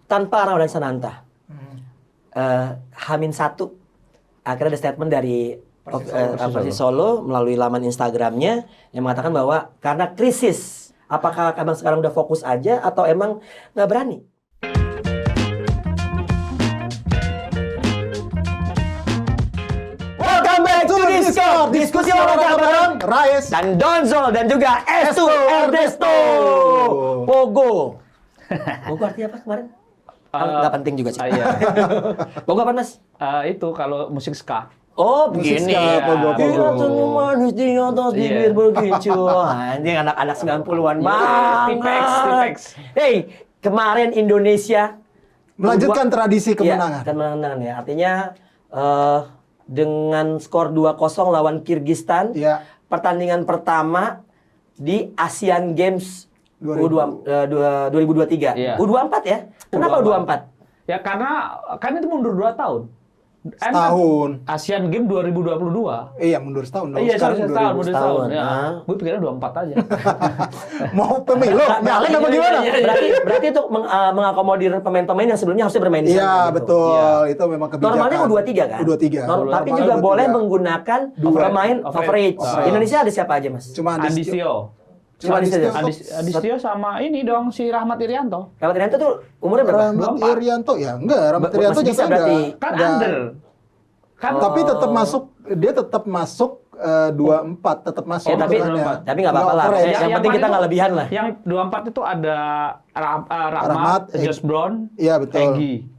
tanpa Ramadan Sananta. H-1 akhirnya ada statement dari Persis Solo melalui laman Instagramnya yang mengatakan bahwa karena krisis, apakah abang sekarang udah fokus aja atau emang nggak berani? Welcome back to Discord, diskusi olahraga bareng Rais dan Donzol dan juga Estu Ernesto Pogo. Pogo artinya apa kemarin? Nggak penting juga sih. Iya. Pogo apa, Mas? Itu kalau musik ska. Oh, begini. Pogo. Dia tuh manis di atas bibir begitu. Anjing anak-anak 90-an banget. Tipex. Hey, kemarin Indonesia melanjutkan tradisi kemenangan. Iya, kemenangan ya. Artinya dengan skor 2-0 lawan Kirgistan. Iya. Pertandingan pertama di Asian Games 2023. Iya. U24 ya? Kenapa U24? Ya karena kan itu mundur 2 tahun. Setahun. Asian Games 2022. Iya, mundur setahun dong. Iya, Sekarang setahun, 2000. mundur setahun. Ya. Ah. Gue pikirnya 24 aja. Mau pemilu? Nyalek apa gimana? Berarti itu mengakomodir pemain-pemain yang sebelumnya harusnya bermain di sana. Iya, gitu. betul. Itu memang kebijakan. Normalnya U23 kan? U23. Tapi Normalnya juga U23. boleh menggunakan pemain overage. Overage. Indonesia ada siapa aja, Mas? Cuma Andisio. Cuma Andisio. Andisio sama ini dong si Rahmat Irianto. Rahmat Irianto tuh umurnya berapa? Rahmat 24. Irianto ya enggak, Rahmat Masih Irianto bisa juga berarti. Kan enggak. under. Kan Tapi tetap masuk, dia tetap masuk 24, tetap masuk. tapi sebenarnya. nggak apa-apa lah. Overage. Yang penting kita nggak lebihan lah. Yang 24 itu ada Rahmat, Rahmat, Josh Brown, Iya, betul. Egy.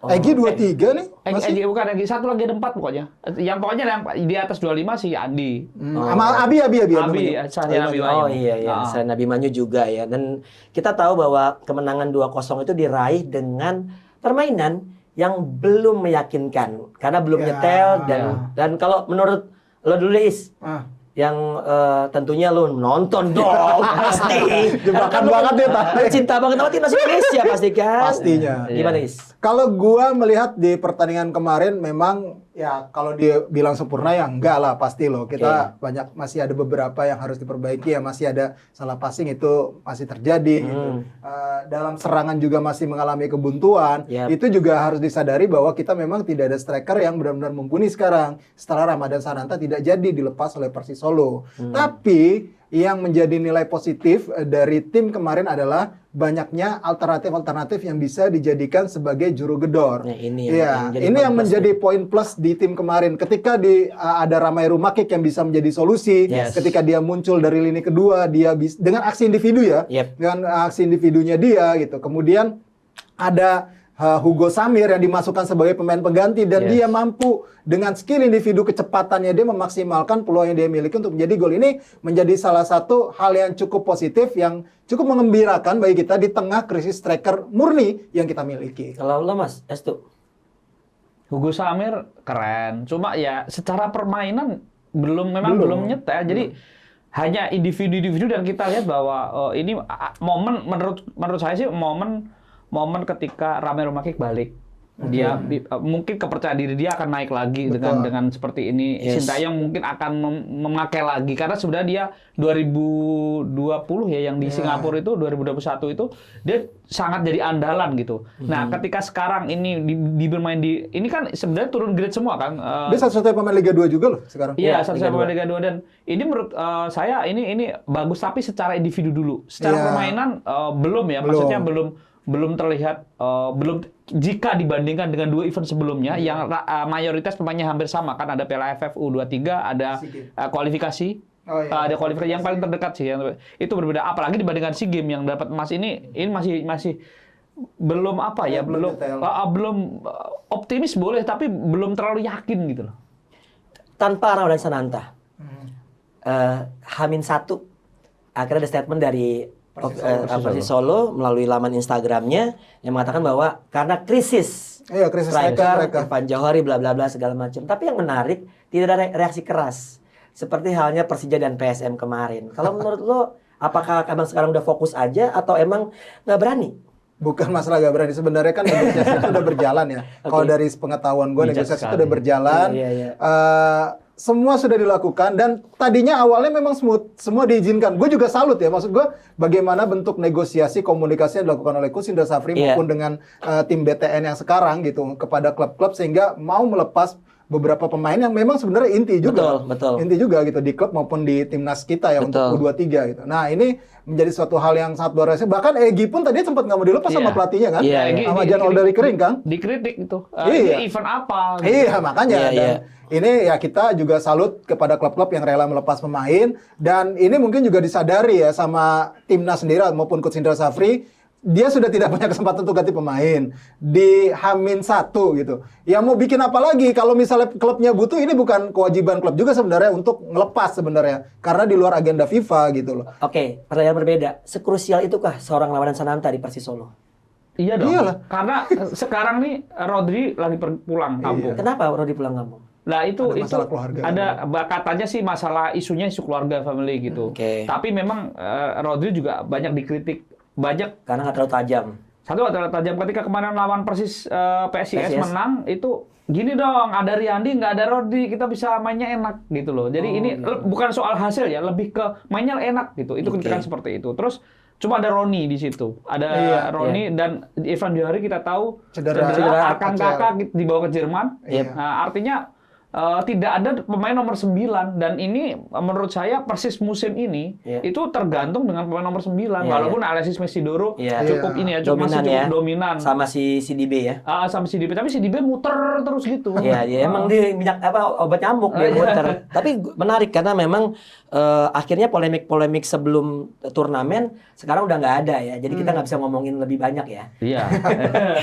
Egy 23 nih masih. Egy bukan Egy, satu lagi ada 4 pokoknya. Yang pokoknya yang di atas 25 si Andi. Sama Abi Sahnya Nabi Oh Manyu. iya, selain Nabi Manyu juga ya. Dan kita tahu bahwa kemenangan 2-0 itu diraih dengan permainan yang belum meyakinkan karena belum Ya. nyetel dan kalau menurut lo dulu Is, Ah. yang tentunya lo nonton dong pasti. Jebakan banget ya, Pak. Lo cinta banget sama timnas Indonesia pasti kan? Pastinya. Gimana Is? Kalau gua melihat di pertandingan kemarin memang ya kalau dia bilang sempurna ya enggak lah pasti loh. Kita banyak masih ada beberapa yang harus diperbaiki ya, masih ada salah passing itu masih terjadi gitu. Dalam serangan juga masih mengalami kebuntuan. Yap. Itu juga harus disadari bahwa kita memang tidak ada striker yang benar-benar mumpuni sekarang. Setelah Ramadan Sananta tidak jadi dilepas oleh Persis Solo. Tapi yang menjadi nilai positif dari tim kemarin adalah banyaknya alternatif-alternatif yang bisa dijadikan sebagai juru gedor. Nah, ini yang menjadi poin plus di tim kemarin. Ketika ada Ramai Rumakik yang bisa menjadi solusi, Yes. ketika dia muncul dari lini kedua, dia dengan aksi individu ya, Yep. dengan aksi individunya dia gitu. Kemudian ada Hugo Samir yang dimasukkan sebagai pemain pengganti dan dia mampu dengan skill individu kecepatannya dia memaksimalkan peluang yang dia miliki untuk menjadi gol. Ini menjadi salah satu hal yang cukup positif yang cukup mengembirakan bagi kita di tengah krisis striker murni yang kita miliki. Kalau lo Mas, Estu? Hugo Samir keren. Cuma ya secara permainan belum nyetel. Jadi hanya individu-individu dan kita lihat bahwa ini momen menurut saya sih momen ketika Ramai Rumakik balik. Dia mungkin kepercayaan diri dia akan naik lagi dengan seperti ini. Yes. Sintayong mungkin akan memakai lagi karena sebenarnya dia 2020 ya yang di Singapura itu 2021 itu dia sangat jadi andalan gitu. Nah, ketika sekarang ini bermain di ini kan sebenarnya turun grade semua kan. Dia satu-satunya pemain Liga 2 juga loh sekarang. Iya, satu-satunya pemain Liga 2 dan ini menurut saya ini bagus tapi secara individu dulu. Secara permainan belum ya, maksudnya belum terlihat jika dibandingkan dengan 2 event sebelumnya yang mayoritas pemainnya hampir sama kan ada Piala AFF U23 ada kualifikasi. Ada kualifikasi yang paling terdekat sih itu berbeda apalagi dibandingkan SEA Games yang dapat emas ini masih belum belum optimis boleh tapi belum terlalu yakin gitu loh. Tanpa Ramadan Sananta. H-1 akhirnya ada statement dari Persis Solo melalui laman Instagramnya yang mengatakan bahwa karena krisis striker, Irfan Jauhari bla bla bla segala macam. Tapi yang menarik tidak ada reaksi keras seperti halnya Persija dan PSM kemarin. Kalau menurut lo, apakah abang sekarang udah fokus aja atau emang nggak berani? Bukan masalah gak berani, sebenarnya kan negosiasi itu udah berjalan ya. Kalau dari pengetahuan gue negosiasi itu udah berjalan. semua sudah dilakukan dan tadinya awalnya memang smooth, semua diizinkan. Gue juga salut ya, maksud gue bagaimana bentuk negosiasi komunikasi yang dilakukan oleh Coach Indra Safri maupun dengan tim BTN yang sekarang gitu kepada klub-klub sehingga mau melepas beberapa pemain yang memang sebenarnya inti juga. Betul. Inti juga gitu di klub maupun di timnas kita ya untuk U23 gitu. Nah, ini menjadi suatu hal yang sangat luar biasa. Bahkan Egy pun tadi sempat nggak mau dilepas sama pelatihnya kan? Sama Jan Oldari Kering kan? Dikritik itu. Ini event apa? Gitu. Iya, makanya. Dan ini ya kita juga salut kepada klub-klub yang rela melepas pemain. Dan ini mungkin juga disadari ya sama timnas sendiri maupun Coach Indra Safri. Dia sudah tidak punya kesempatan untuk ganti pemain di H-1 gitu. Ya mau bikin apa lagi kalau misalnya klubnya butuh, ini bukan kewajiban klub juga sebenarnya untuk ngelepas sebenarnya karena di luar agenda FIFA gitu loh. Oke, pertanyaan berbeda. Sekrusial itukah seorang Ramadan Sananta di Persis Solo? Iya dong. Iyalah. Karena sekarang nih Rodri lagi pulang kampung. Kenapa Rodri pulang kampung? Nah itu ada katanya sih masalah isu keluarga family gitu. Tapi memang Rodri juga banyak dikritik. Banyak karena nggak terlalu tajam. Satu nggak terlalu tajam. Ketika kemarin lawan Persis PSIS menang itu gini dong, ada Riyandi nggak ada Rodri, kita bisa mainnya enak gitu loh. Jadi ini bukan soal hasil ya, lebih ke mainnya enak gitu. Itu kritikan seperti itu. Terus cuma ada Roni di situ, ada Roni dan Irfan Johari kita tahu cedera akan kakak dibawa ke Jerman. Nah, artinya tidak ada pemain nomor 9 dan ini menurut saya Persis musim ini itu tergantung dengan pemain nomor 9 walaupun Alexis Mesidoro cukup ini ya masih cukup dominan sama si CDB ya. Sama CDB tapi CDB muter terus gitu. Iya, dia emang dia minyak obat nyamuk dia muter. Tapi menarik karena memang akhirnya polemik sebelum turnamen sekarang udah nggak ada ya. Jadi kita nggak bisa ngomongin lebih banyak ya. Iya.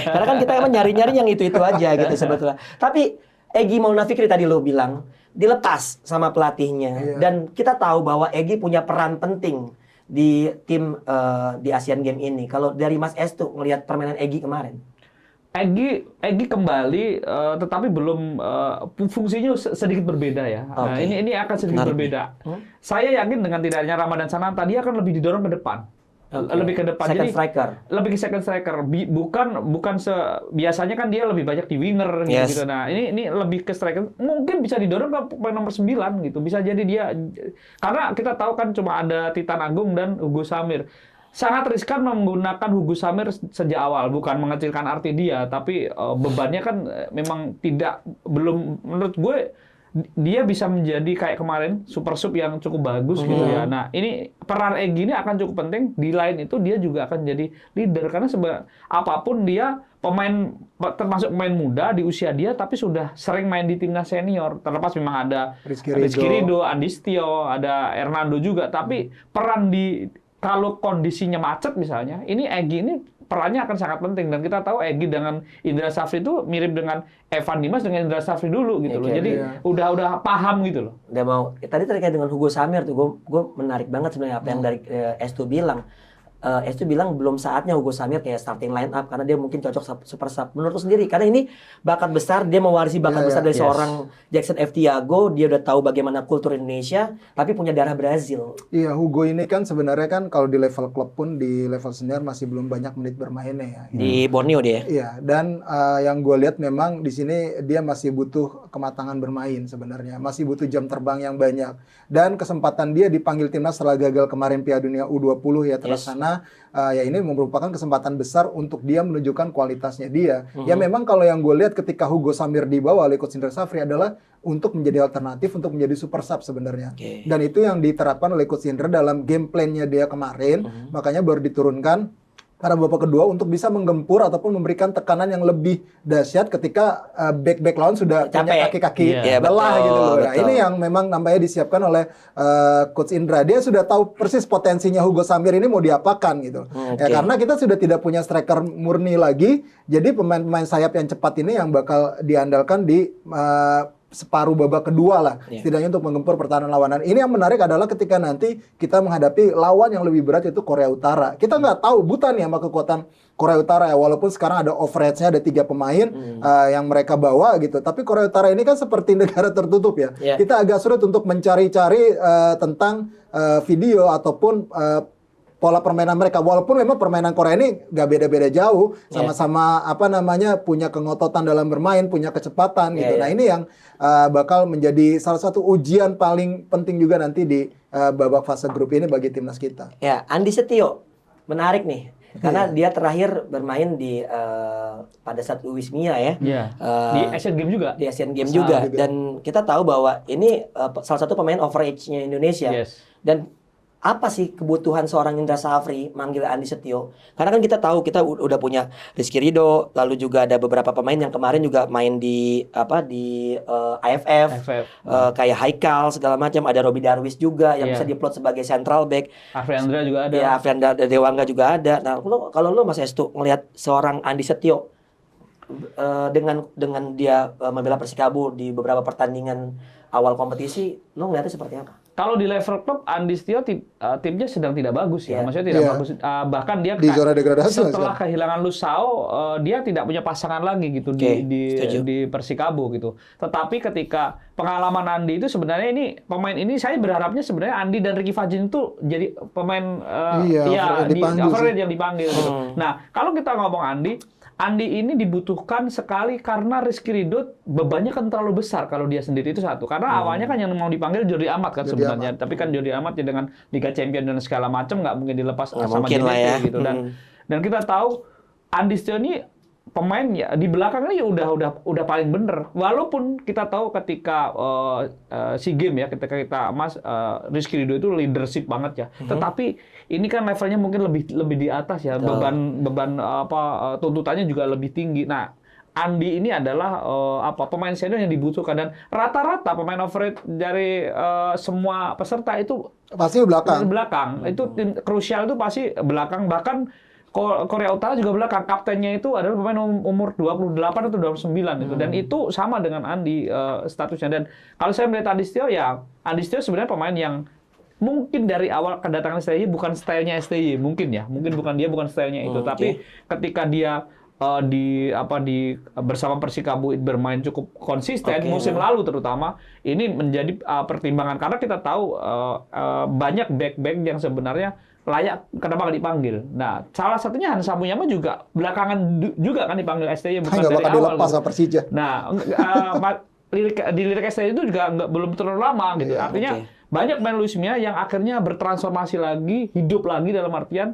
Karena kan kita emang nyari-nyari yang itu-itu aja gitu sebetulnya. Tapi Egy Maulana Fikri tadi lo bilang dilepas sama pelatihnya dan kita tahu bahwa Egy punya peran penting di tim di Asian Games ini. Kalau dari Mas Estu ngelihat permainan Egy kemarin, Egy kembali tetapi belum fungsinya sedikit berbeda ya. Nah, ini akan sedikit berbeda. Saya yakin dengan tidak adanya Ramadan Sananta dia akan lebih didorong ke depan. Lebih ke depan second striker. Lebih ke second striker. Bukan biasanya kan dia lebih banyak di winger gitu. Nah, ini lebih ke striker. Mungkin bisa didorong ke pemain nomor 9 gitu. Bisa jadi dia karena kita tahu kan cuma ada Titan Agung dan Hugo Samir. Sangat riskan menggunakan Hugo Samir sejak awal, bukan mengecilkan arti dia, tapi bebannya kan memang belum menurut gue dia bisa menjadi kayak kemarin super sub yang cukup bagus gitu ya. Nah, ini peran Egy ini akan cukup penting. Di lain itu dia juga akan jadi leader karena apapun dia pemain termasuk pemain muda di usia dia tapi sudah sering main di timnas senior. Terlepas memang ada Rizky Ridho, Andi Setio, ada Hernando juga, tapi peran kalau kondisinya macet misalnya, ini Egy ini perannya akan sangat penting dan kita tahu Egy dengan Indra Safri itu mirip dengan Evan Dimas dengan Indra Safri dulu gitu loh. Jadi udah paham gitu loh. Udah mau. Tadi terkait dengan Hugo Samir tuh gue menarik banget sebenarnya apa yang dari Estu bilang. Estu bilang belum saatnya Hugo Samir kayak starting line up karena dia mungkin cocok super sub. Menurut sendiri karena ini bakat besar, dia mewarisi bakat besar dari seorang Jackson F. Tiago. Dia udah tahu bagaimana kultur Indonesia tapi punya darah Brazil. Iya, Hugo ini kan sebenarnya kan kalau di level klub pun di level senior masih belum banyak menit bermainnya ya. Di Borneo dia. Iya, dan yang gue lihat memang di sini dia masih butuh kematangan bermain sebenarnya, masih butuh jam terbang yang banyak. Dan kesempatan dia dipanggil timnas setelah gagal kemarin Piala Dunia U20 ya terlaksana. Ya ini merupakan kesempatan besar untuk dia menunjukkan kualitasnya dia. Ya memang kalau yang gue lihat ketika Hugo Samir dibawa oleh Coach Indra Safri adalah untuk menjadi alternatif, untuk menjadi super sub sebenarnya. Dan itu yang diterapkan oleh Coach Indra dalam game plan-nya dia kemarin. Makanya baru diturunkan pada babak kedua untuk bisa menggempur ataupun memberikan tekanan yang lebih dahsyat ketika back lawan sudah punya kaki-kaki lelah gitu loh. Nah, ini yang memang nampaknya disiapkan oleh Coach Indra. Dia sudah tahu persis potensinya Hugo Samir ini mau diapakan gitu. Ya karena kita sudah tidak punya striker murni lagi, jadi pemain-pemain sayap yang cepat ini yang bakal diandalkan di separuh babak kedua lah, setidaknya untuk menggempur pertahanan lawanan. Ini yang menarik adalah ketika nanti kita menghadapi lawan yang lebih berat yaitu Korea Utara. Kita nggak tahu buta nih sama kekuatan Korea Utara ya, walaupun sekarang ada overage-nya ada 3 pemain yang mereka bawa gitu. Tapi Korea Utara ini kan seperti negara tertutup ya. Kita agak sulit untuk mencari-cari tentang video ataupun pola permainan mereka. Walaupun memang permainan Korea ini nggak beda-beda jauh, sama-sama punya kengototan dalam bermain, punya kecepatan gitu. Nah ini yang bakal menjadi salah satu ujian paling penting juga nanti di babak fase grup ini bagi timnas kita. Ya, Andi Setio menarik nih. Karena dia terakhir bermain di pada saat Luis Mia ya. Di Asian Games juga. Di Asian Games juga. Dan kita tahu bahwa ini salah satu pemain overage-nya Indonesia. Dan apa sih kebutuhan seorang Indra Safri manggil Andi Setio? Karena kan kita tahu kita udah punya Rizky Ridho, lalu juga ada beberapa pemain yang kemarin juga main di AFF. Kayak Haikal segala macam, ada Robi Darwis juga yang bisa diplot sebagai central back. Afriandra juga ada. Ya, Afriandra Dewangga juga ada. Nah, kalau lu Mas Estu ngelihat seorang Andi Setio dengan dia membela Persikabo di beberapa pertandingan awal kompetisi, lu ngeliatnya seperti apa? Kalau di level klub, Andi Setio timnya sedang tidak bagus ya. Maksudnya tidak bagus. Bahkan dia di zona degradasi setelah kehilangan Lusao, dia tidak punya pasangan lagi gitu di Persikabo gitu. Tetapi ketika pengalaman Andi itu sebenarnya pemain ini saya berharapnya sebenarnya Andi dan Ricky Fajin itu jadi pemain overrated yang dipanggil gitu. Nah, kalau kita ngomong Andi ini dibutuhkan sekali karena Rizky Ridho bebannya kan terlalu besar kalau dia sendiri itu satu. Karena awalnya kan yang mau dipanggil Jordi Amat kan sebenarnya. Tapi kan Jordi Amat ya dengan Liga Champions dan segala macam nggak mungkin dilepas sama JDT gitu. Dan kita tahu Andi Setio ini pemain ya di belakang ini udah paling bener. Walaupun kita tahu ketika SEA Games ya, ketika Rizky Ridho itu leadership banget ya. Tetapi ini kan levelnya mungkin lebih di atas ya. Beban tuntutannya juga lebih tinggi. Nah, Andi ini adalah pemain senior yang dibutuhkan, dan rata-rata pemain overrated dari semua peserta itu pasti belakang. Itu tim krusial itu pasti belakang, bahkan Korea Utara juga belakang. Kaptennya itu adalah pemain umur 28 atau 29 itu. Dan itu sama dengan Andi statusnya. Dan kalau saya melihat Andi Setio sebenarnya pemain yang mungkin dari awal kedatangan STY bukan stylenya STY, mungkin bukan stylenya itu. Tapi ketika dia bersama Persikabo bermain cukup konsisten musim lalu terutama, ini menjadi pertimbangan karena kita tahu banyak back-back yang sebenarnya layak kenapa nggak dipanggil. Nah, salah satunya Hansa Munyama juga belakangan juga kan dipanggil STY, bukan dari awal. Dilepas sama Persija. Nah, di lirik STY itu juga belum terlalu lama gitu. Artinya banyak pemain Luis Mia yang akhirnya bertransformasi lagi, hidup lagi dalam artian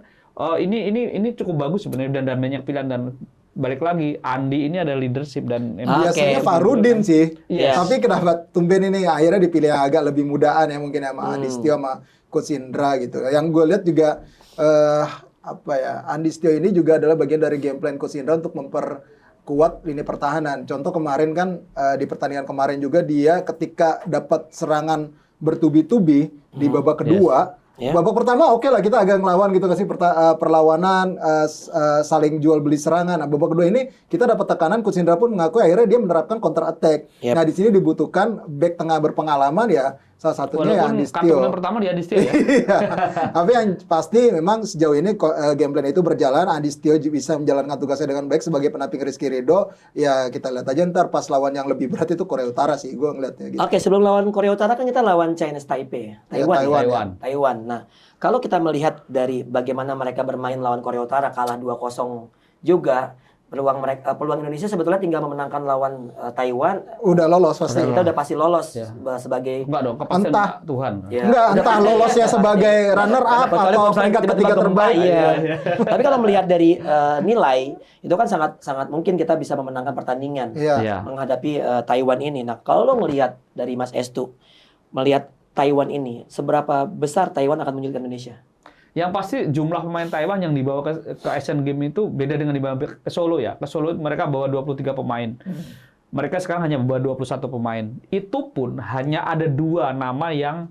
ini cukup bagus sebenarnya, dan banyak pilihan. Dan balik lagi, Andi ini ada leadership dan biasanya Farudin sih. Tapi kenapa tumben ini akhirnya dipilih yang agak lebih mudaan ya mungkin sama Andi Setio sama Coach Indra gitu. Yang gue lihat juga Andi Setio ini juga adalah bagian dari game plan Coach Indra untuk memperkuat lini pertahanan. Contoh kemarin kan di pertandingan kemarin juga dia ketika dapat serangan bertubi-tubi di babak kedua. Babak pertama oke lah kita agak ngelawan gitu kasih perlawanan saling jual beli serangan. Nah, babak kedua ini kita dapat tekanan, Coach Indra pun mengakui akhirnya dia menerapkan counter attack. Nah, di sini dibutuhkan back tengah berpengalaman ya. Salah satunya ya Andi Setio. Walaupun pertama di Andi Setio ya. Tapi yang pasti memang sejauh ini game plan itu berjalan. Andi Setio bisa menjalankan tugasnya dengan baik sebagai pendamping Rizky Ridho. Ya kita lihat aja ntar pas lawan yang lebih berat itu Korea Utara sih, gue ngeliatnya gitu. Oke, sebelum lawan Korea Utara kan kita lawan Chinese Taipei, Taiwan. Nah, kalau kita melihat dari bagaimana mereka bermain lawan Korea Utara, kalah 2-0 juga. Peluang Indonesia sebetulnya tinggal memenangkan lawan Taiwan. Udah lolos pasti. Kita udah pasti lolos sebagai entah Tuhan. Entah lolosnya sebagai runner up atau peringkat ketiga terbaik. Tapi kalau melihat dari nilai itu kan sangat mungkin kita bisa memenangkan pertandingan menghadapi Taiwan ini. Nah, kalau lo ngelihat dari Mas Estu melihat Taiwan ini, seberapa besar Taiwan akan menyulitkan Indonesia? Yang pasti jumlah pemain Taiwan yang dibawa ke Asian Games itu beda dengan dibawa ke Solo ya. Ke Solo mereka bawa 23 pemain. Mereka sekarang hanya bawa 21 pemain. Itu pun hanya ada 2 nama yang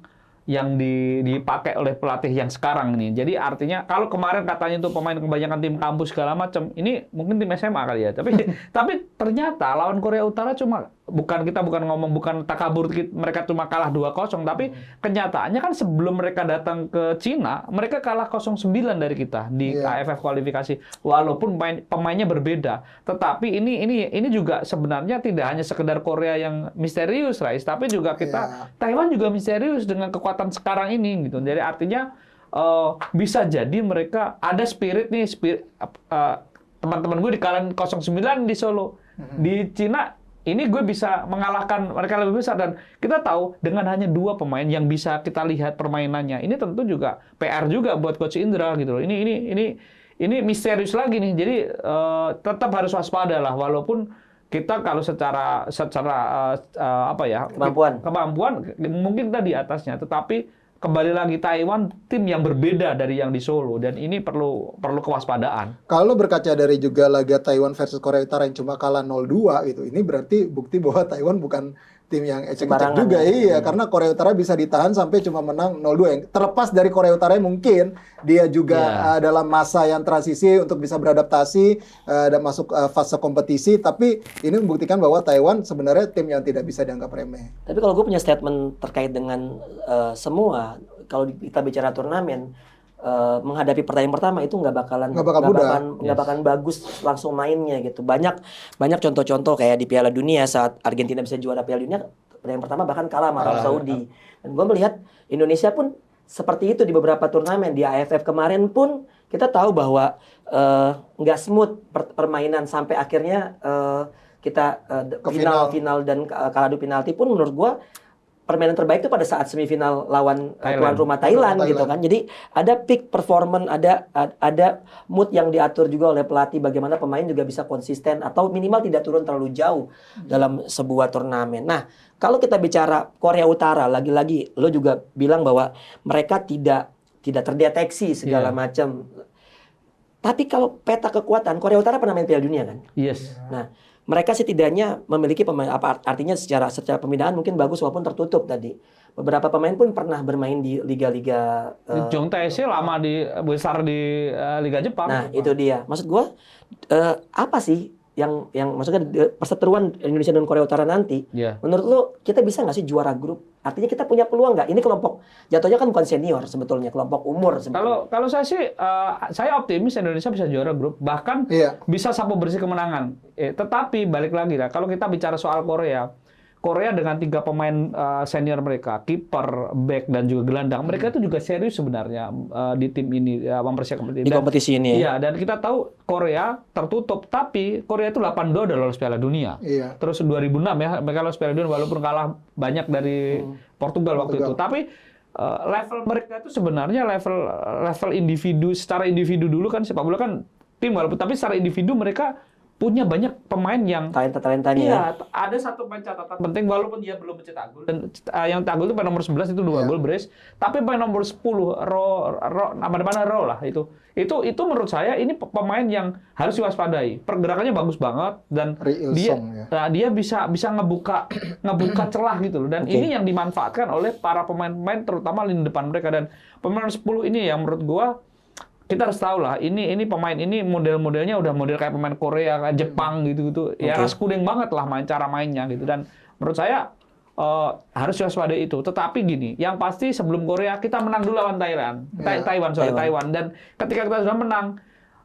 dipakai oleh pelatih yang sekarang ini. Jadi artinya kalau kemarin katanya itu pemain kebanyakan tim kampus segala macam, ini mungkin tim SMA kali ya. Tapi ternyata lawan Korea Utara bukan takabur, mereka cuma kalah 2-0, tapi kenyataannya kan sebelum mereka datang ke Cina, mereka kalah 0-9 dari kita di AFF kualifikasi. Walaupun pemainnya berbeda, tetapi ini juga sebenarnya tidak hanya sekedar Korea yang misterius, Rais, tapi juga Taiwan juga misterius dengan kekuatan sekarang ini gitu. Jadi artinya bisa jadi mereka ada spirit nih, teman-teman gue di kalian 09 di Solo, di Cina ini gue bisa mengalahkan mereka lebih besar, dan kita tahu dengan hanya 2 pemain yang bisa kita lihat permainannya, ini tentu juga PR juga buat Coach Indra gitu loh. Ini misterius lagi nih, jadi tetap harus waspada lah, walaupun kita kalau secara apa ya, kemampuan mungkin kita di atasnya, tetapi kembali lagi Taiwan tim yang berbeda dari yang di Solo, dan ini perlu kewaspadaan. Kalau berkaca dari juga laga Taiwan versus Korea Utara yang cuma kalah 0-2 gitu, ini berarti bukti bahwa Taiwan bukan tim yang ecek-ecek juga. Iya, karena Korea Utara bisa ditahan sampai cuma menang 0-2. Yang terlepas dari Korea Utara mungkin dia juga dalam masa yang transisi untuk bisa beradaptasi dan masuk fase kompetisi, tapi ini membuktikan bahwa Taiwan sebenarnya tim yang tidak bisa dianggap remeh. Tapi kalau gue punya statement terkait dengan semua, kalau kita bicara turnamen, menghadapi pertandingan pertama itu nggak bakalan bagus langsung mainnya gitu. Banyak contoh-contoh kayak di Piala Dunia saat Argentina bisa juara Piala Dunia, pertandingan pertama bahkan kalah sama Arab Saudi. Dan gue melihat Indonesia pun seperti itu di beberapa turnamen. Di AFF kemarin pun kita tahu bahwa nggak smooth permainan sampai akhirnya kita final dan kalah adu penalti pun menurut gue permainan terbaik itu pada saat semifinal lawan tuan rumah Thailand gitu kan. Jadi ada peak performance, ada mood yang diatur juga oleh pelatih, bagaimana pemain juga bisa konsisten atau minimal tidak turun terlalu jauh dalam sebuah turnamen. Nah, kalau kita bicara Korea Utara, lagi-lagi lo juga bilang bahwa mereka tidak terdeteksi segala macam. Tapi kalau peta kekuatan, Korea Utara pernah main Piala Dunia kan? Yes. Nah, mereka setidaknya memiliki pemain, artinya secara pembinaan mungkin bagus walaupun tertutup tadi. Beberapa pemain pun pernah bermain di liga-liga Jong Tae-se lama besar di Liga Jepang. Nah, itu dia. Maksud gua apa sih yang maksudnya perseteruan Indonesia dan Korea Utara nanti? Menurut lo kita bisa nggak sih juara grup? Artinya kita punya peluang nggak? Ini kelompok jatuhnya kan bukan senior sebetulnya, kelompok umur sebetulnya. Kalau saya sih, saya optimis Indonesia bisa juara grup, bahkan bisa sapu bersih kemenangan. Tetapi balik lagi lah, kalau kita bicara soal Korea dengan 3 pemain senior mereka, kiper, back, dan juga gelandang, mereka itu juga serius sebenarnya di tim ini mempersiapkan di kompetisi ini. Iya, dan kita tahu Korea tertutup, tapi Korea itu 8-2 udah lolos Piala Dunia. Iya. Terus 2006 ya, mereka lolos Piala Dunia walaupun kalah banyak dari Portugal waktu itu. Tapi level mereka itu sebenarnya level individu, secara individu dulu kan sepak bola kan tim, walaupun tapi secara individu mereka punya banyak pemain yang talenta-talentanya. Iya, ada satu pemain catatan penting walaupun dia belum mencetak gol, dan yang cetak gol itu pemain nomor 11 itu 2 gol brace, tapi pemain nomor 10 nama-nama Ro lah itu menurut saya ini pemain yang harus diwaspadai. Pergerakannya bagus banget dan dia bisa ngebuka celah gitu loh, dan ini yang dimanfaatkan oleh para pemain-pemain terutama lini depan mereka, dan pemain 10 ini yang menurut gua kita harus tahu lah, ini pemain ini model-modelnya udah model kayak pemain Korea, kayak Jepang gitu-gitu. Ya raskudeng banget lah cara mainnya gitu. Dan menurut saya harus waspada itu. Tetapi gini, yang pasti sebelum Korea kita menang dulu lawan Taiwan. Dan ketika kita sudah menang,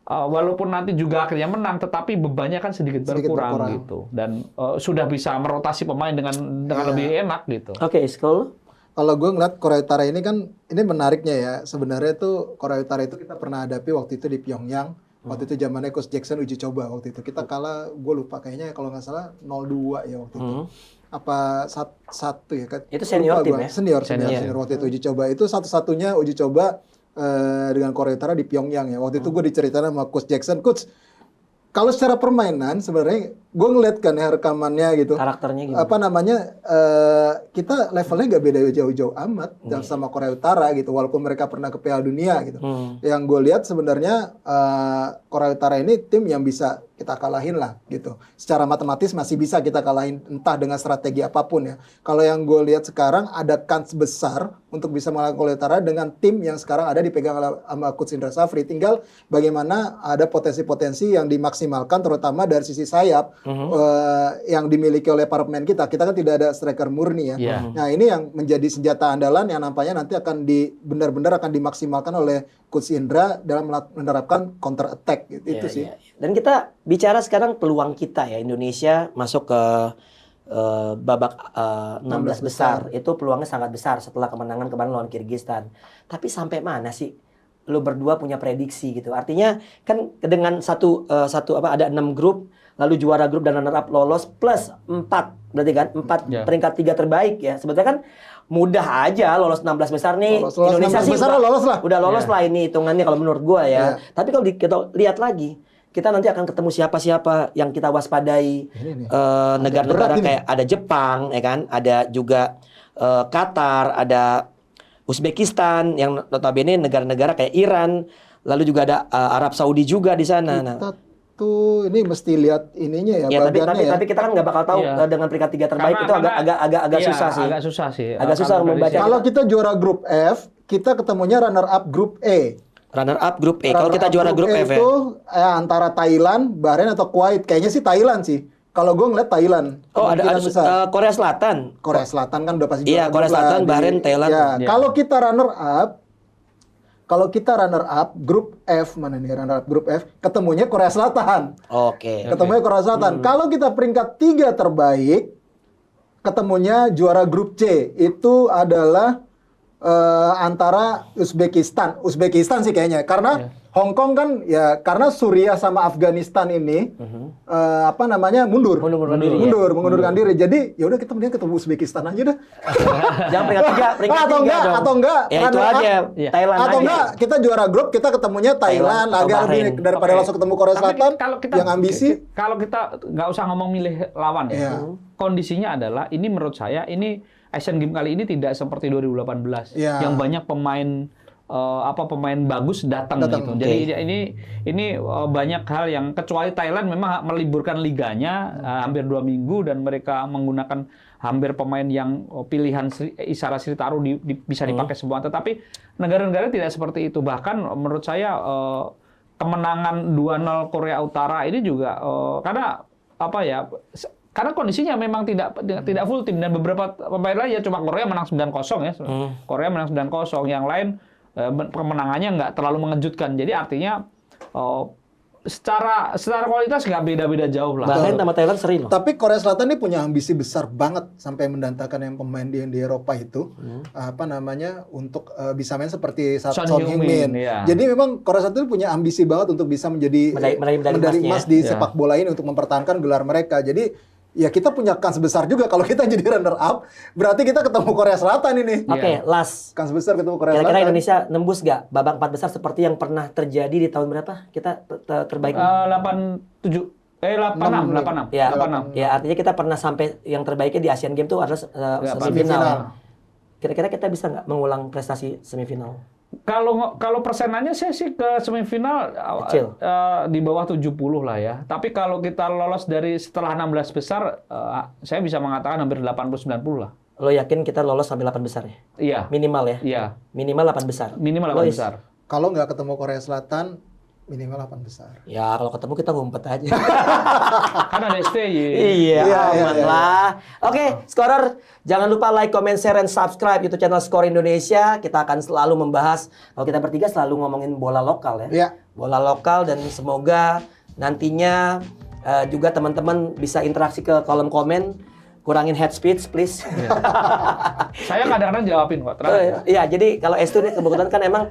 walaupun nanti juga akhirnya menang, tetapi bebannya kan sedikit berkurang gitu. Dan sudah bisa merotasi pemain dengan lebih enak gitu. Oke, Skol. Kalau gue ngeliat Korea Utara ini kan, ini menariknya ya. Sebenarnya tuh Korea Utara itu kita pernah hadapi waktu itu di Pyongyang. Waktu itu zamannya Coach Jackson uji coba waktu itu. Kita kalah, gue lupa kayaknya kalau nggak salah 0-2 ya waktu itu. Apa 1 ya? Itu senior tim ya? Senior waktu itu uji coba. Itu satu-satunya uji coba dengan Korea Utara di Pyongyang ya. Waktu itu gue diceritain sama Coach Jackson, Coach, kalau secara permainan sebenarnya gue ngeliat kan ya rekamannya gitu. Karakternya gitu. Kita levelnya nggak beda jauh-jauh amat sama Korea Utara gitu. Walaupun mereka pernah ke Piala Dunia gitu. Yang gue lihat sebenarnya Korea Utara ini tim yang bisa kita kalahin lah gitu. Secara matematis masih bisa kita kalahin entah dengan strategi apapun ya. Kalau yang gue lihat sekarang ada kans besar untuk bisa mengalahkan Korea Utara dengan tim yang sekarang ada dipegang sama Coach Indra Safri. Tinggal bagaimana ada potensi-potensi yang dimaksimalkan terutama dari sisi sayap yang dimiliki oleh para pemain kita. Kita kan tidak ada striker murni ya. Nah ini yang menjadi senjata andalan yang nampaknya nanti akan benar-benar akan dimaksimalkan oleh Coach Indra dalam menerapkan counter attack gitu. Itu sih. Dan kita bicara sekarang peluang kita ya, Indonesia masuk ke babak 16 besar. Itu peluangnya sangat besar setelah kemenangan kemarin lawan Kirgistan. Tapi sampai mana sih lu berdua punya prediksi gitu. Artinya kan dengan satu ada 6 grup, lalu juara grup dan runner up lolos plus 4. Berarti kan 4 peringkat 3 terbaik ya. Sebetulnya kan mudah aja lolos 16 besar nih. Lolos Indonesia 16 sih besar udah lolos lah ini hitungannya kalau menurut gua ya. Tapi kalau kita lihat lagi, kita nanti akan ketemu siapa-siapa yang kita waspadai. Negara-negara kayak ada Jepang ya kan, ada juga Qatar, ada Uzbekistan yang notabene negara-negara kayak Iran, lalu juga ada Arab Saudi juga di sana. Kita tuh ini mesti lihat ininya ya, bagiannya tapi kita kan nggak bakal tahu dengan peringkat 3 terbaik itu agak susah sih. Agak susah sih. Agak susah membaca. Kalau kita juara grup F, kita ketemunya runner up grup E. Runner up grup E. Kalau kita juara grup F itu antara Thailand, Bahrain atau Kuwait. Kayaknya sih Thailand sih. Kalau gue ngeliat Thailand. Oh, ada Korea Selatan. Korea Selatan kan udah pasti juara. Iya, Korea Selatan, Bahrain, Thailand. Ya, kalau kita runner up grup F, mana nih runner up grup F, ketemunya Korea Selatan. Oke. Ketemunya Korea Selatan. Kalau kita peringkat 3 terbaik, ketemunya juara grup C. Itu adalah antara Uzbekistan sih kayaknya. Karena Hong Kong kan ya karena Suriah sama Afghanistan ini mengundurkan diri. Jadi ya udah kita mending ketemu Uzbekistan aja dah. Jangan peringkat 3 atau enggak ya itu aja Thailand atau aja. enggak kita juara grup kita ketemunya Thailand agar lebih daripada langsung ketemu Korea Selatan yang ambisi. Kalau kita nggak usah ngomong milih lawan ya. Kondisinya adalah ini menurut saya ini Asian Games kali ini tidak seperti 2018 yang banyak pemain pemain bagus datang gitu. Jadi ini banyak hal yang kecuali Thailand memang meliburkan liganya hampir 2 minggu dan mereka menggunakan hampir pemain yang pilihan Isara Sritaru bisa dipakai semua. Tetapi negara-negara tidak seperti itu. Bahkan menurut saya kemenangan 2-0 Korea Utara ini juga karena kondisinya memang tidak full tim dan beberapa pemain lain ya cuma Korea menang 9-0 ya. Korea menang 9-0, yang lain kemenangannya nggak terlalu mengejutkan. Jadi artinya secara kualitas nggak beda-beda jauh lah. Bahkan sama Thailand seri loh. Tapi Korea Selatan ini punya ambisi besar banget sampai mendatangkan yang pemain di Eropa itu untuk bisa main seperti Son Heung-min. Jadi memang Korea Selatan ini punya ambisi banget untuk bisa menjadi medali emas di sepak bola ini untuk mempertahankan gelar mereka. Jadi ya kita punya kans besar juga kalau kita jadi runner up, berarti kita ketemu Korea Selatan ini. Oke, last. Kans besar ketemu Korea Selatan. Kira-kira Indonesia nembus nggak babak 4 besar seperti yang pernah terjadi di tahun berapa? Kita terbaik. 86. Ya, 86. Ya, artinya kita pernah sampai yang terbaiknya di Asian Games itu adalah semifinal. Kira-kira kita bisa nggak mengulang prestasi semifinal? Kalau persenannya saya sih ke semifinal di bawah 70 lah ya. Tapi kalau kita lolos dari setelah 16 besar, saya bisa mengatakan hampir 80-90 lah. Lo yakin kita lolos sampai 8 besar ya? Iya. Minimal ya? Iya. Minimal 8 besar? Minimal 8 besar. Kalau nggak ketemu Korea Selatan, minimal 8 besar. Ya kalau ketemu kita ngumpet aja. Kan ada STY. Iya, aman lah. Oke, Scorer, jangan lupa like, comment, share, and subscribe YouTube channel Skor Indonesia. Kita akan selalu membahas, kalau kita bertiga selalu ngomongin bola lokal ya. Iya. Bola lokal dan semoga nantinya juga teman-teman bisa interaksi ke kolom komen. Kurangin head speech, please. Saya kadang-kadang jawabin kok. Iya, jadi kalau Estu ini kebetulan kan emang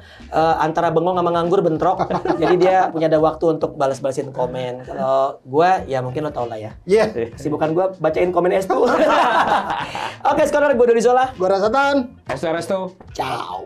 antara bengong sama nganggur bentrok. Jadi dia punya ada waktu untuk balas-balasin komen. Kalau gua ya mungkin lo tau lah ya. Iya. Kesibukan gua bacain komen Estu. Oke, sekarang gue Doni Zola. Gua Rasatan. Resto. Ciao.